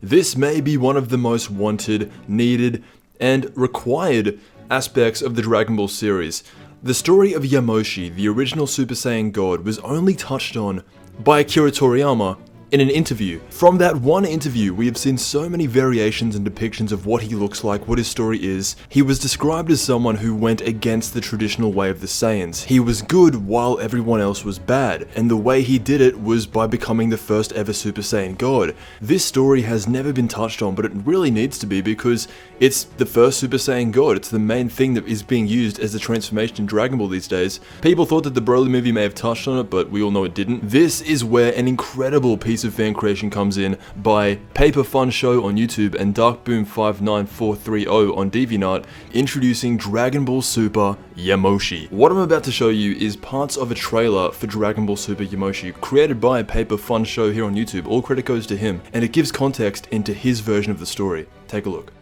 This may be one of the most wanted, needed, and required aspects of the Dragon Ball series. The story of Yamoshi, the original Super Saiyan God, was only touched on by Akira Toriyama in an interview. From that one interview, we have seen so many variations and depictions of what he looks like, what his story is. He was described as someone who went against the traditional way of the Saiyans. He was good while everyone else was bad, and the way he did it was by becoming the first ever Super Saiyan God. This story has never been touched on, but it really needs to be because it's the first Super Saiyan God. It's the main thing that is being used as the transformation in Dragon Ball these days. People thought that the Broly movie may have touched on it, but we all know it didn't. This is where an incredible piece of fan creation comes in by Paper Fun Show on YouTube and Darkboom59430 on DeviantArt, introducing Dragon Ball Super Yamoshi. What I'm about to show you is parts of a trailer for Dragon Ball Super Yamoshi, created by Paper Fun Show here on YouTube. All credit goes to him, and it gives context into his version of the story. Take a look.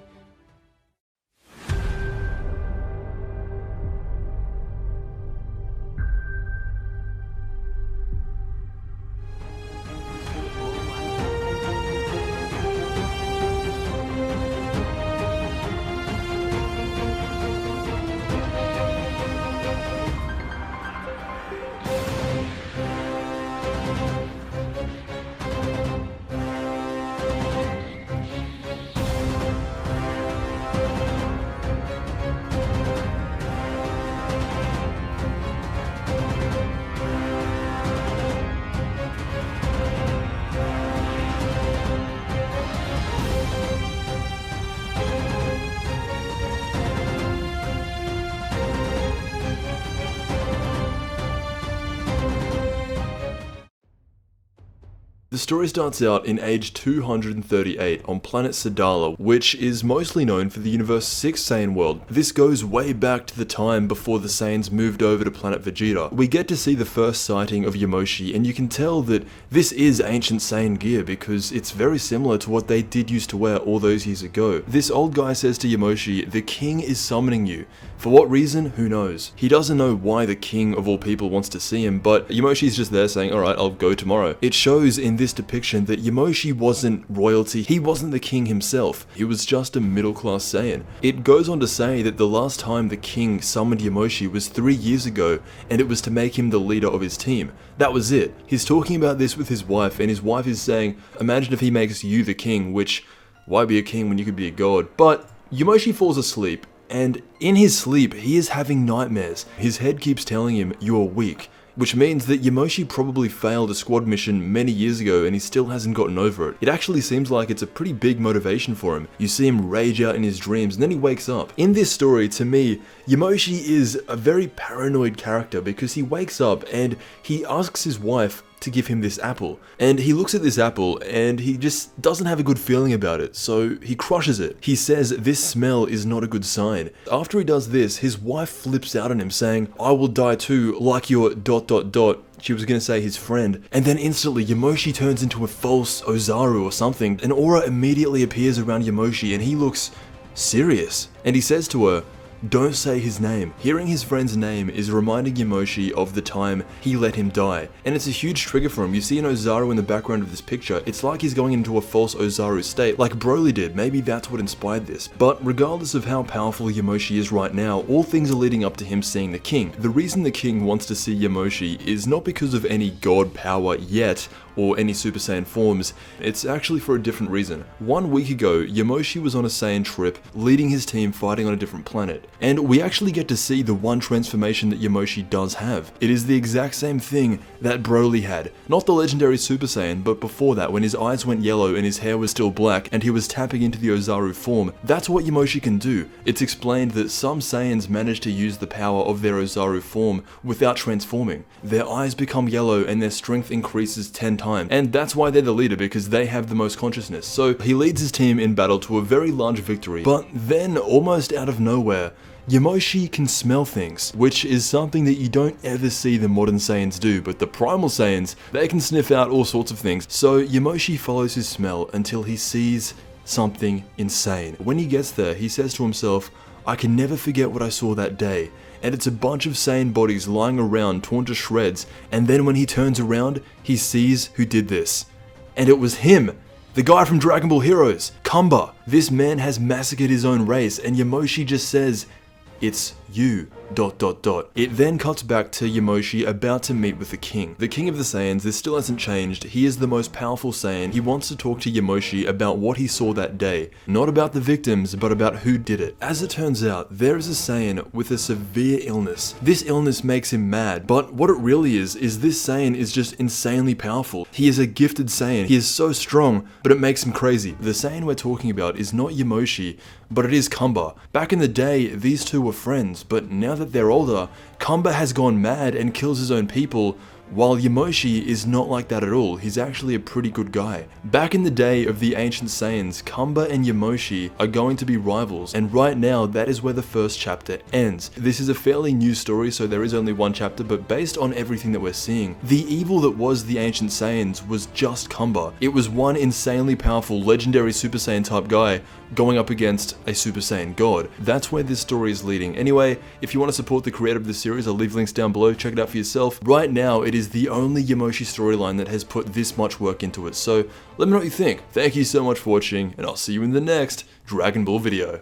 The story starts out in age 238 on planet Sadala, which is mostly known for the universe 6 Saiyan world. This goes way back to the time before the Saiyans moved over to planet Vegeta. We get to see the first sighting of Yamoshi, and you can tell that this is ancient Saiyan gear because it's very similar to what they did used to wear all those years ago. This old guy says to Yamoshi, "The king is summoning you." For what reason? Who knows? He doesn't know why the king of all people wants to see him, but Yamoshi's just there saying, "Alright, I'll go tomorrow." It shows in this depiction that Yamoshi wasn't royalty, he wasn't the king himself, he was just a middle-class Saiyan. It goes on to say that the last time the king summoned Yamoshi was 3 years ago, and it was to make him the leader of his team. That was it. He's talking about this with his wife, and his wife is saying, imagine if he makes you the king, which, why be a king when you could be a god? But Yamoshi falls asleep, and in his sleep, he is having nightmares. His head keeps telling him, "You are weak," which means that Yamoshi probably failed a squad mission many years ago and he still hasn't gotten over it. It actually seems like it's a pretty big motivation for him. You see him rage out in his dreams and then he wakes up. In this story, to me, Yamoshi is a very paranoid character because he wakes up and he asks his wife to give him this apple. And he looks at this apple and he just doesn't have a good feeling about it, so he crushes it. He says this smell is not a good sign. After he does this, his wife flips out on him saying, "I will die too, like your ... She was gonna say his friend. And then instantly, Yamoshi turns into a false Ozaru or something. An aura immediately appears around Yamoshi and he looks serious. And he says to her, "Don't say his name." Hearing his friend's name is reminding Yamoshi of the time he let him die. And it's a huge trigger for him. You see an Ozaru in the background of this picture. It's like he's going into a false Ozaru state, like Broly did. Maybe that's what inspired this. But regardless of how powerful Yamoshi is right now, all things are leading up to him seeing the king. The reason the king wants to see Yamoshi is not because of any god power yet, or any Super Saiyan forms, it's actually for a different reason. 1 week ago, Yamoshi was on a Saiyan trip, leading his team fighting on a different planet. And we actually get to see the one transformation that Yamoshi does have. It is the exact same thing that Broly had. Not the legendary Super Saiyan, but before that, when his eyes went yellow and his hair was still black, and he was tapping into the Ozaru form. That's what Yamoshi can do. It's explained that some Saiyans manage to use the power of their Ozaru form without transforming. Their eyes become yellow and their strength increases 10 times. And that's why they're the leader, because they have the most consciousness. So he leads his team in battle to a very large victory, but then almost out of nowhere, Yamoshi can smell things, which is something that you don't ever see the modern Saiyans do, but the primal Saiyans, they can sniff out all sorts of things. So Yamoshi follows his smell until he sees something insane. When he gets there, he says to himself, "I can never forget what I saw that day." And it's a bunch of Saiyan bodies lying around, torn to shreds, and then when he turns around, he sees who did this. And it was him! The guy from Dragon Ball Heroes, Kumba. This man has massacred his own race, and Yamoshi just says, "It's you, ... It then cuts back to Yamoshi about to meet with the king. The king of the Saiyans, this still hasn't changed, he is the most powerful Saiyan. He wants to talk to Yamoshi about what he saw that day. Not about the victims, but about who did it. As it turns out, there is a Saiyan with a severe illness. This illness makes him mad, but what it really is this Saiyan is just insanely powerful. He is a gifted Saiyan. He is so strong, but it makes him crazy. The Saiyan we're talking about is not Yamoshi, but it is Kumba. Back in the day, these two were friends, but now that they're older, Kumba has gone mad and kills his own people, while Yamoshi is not like that at all. He's actually a pretty good guy. Back in the day of the ancient Saiyans, Kumba and Yamoshi are going to be rivals, and right now that is where the first chapter ends. This is a fairly new story, so there is only one chapter, but based on everything that we're seeing, the evil that was the ancient Saiyans was just Kumba. It was one insanely powerful, legendary Super Saiyan type guy going up against a Super Saiyan god. That's where this story is leading. Anyway, if you want to support the creator of the series, I'll leave links down below, check it out for yourself. Right now, it is the only Yamoshi storyline that has put this much work into it, so let me know what you think. Thank you so much for watching, and I'll see you in the next Dragon Ball video.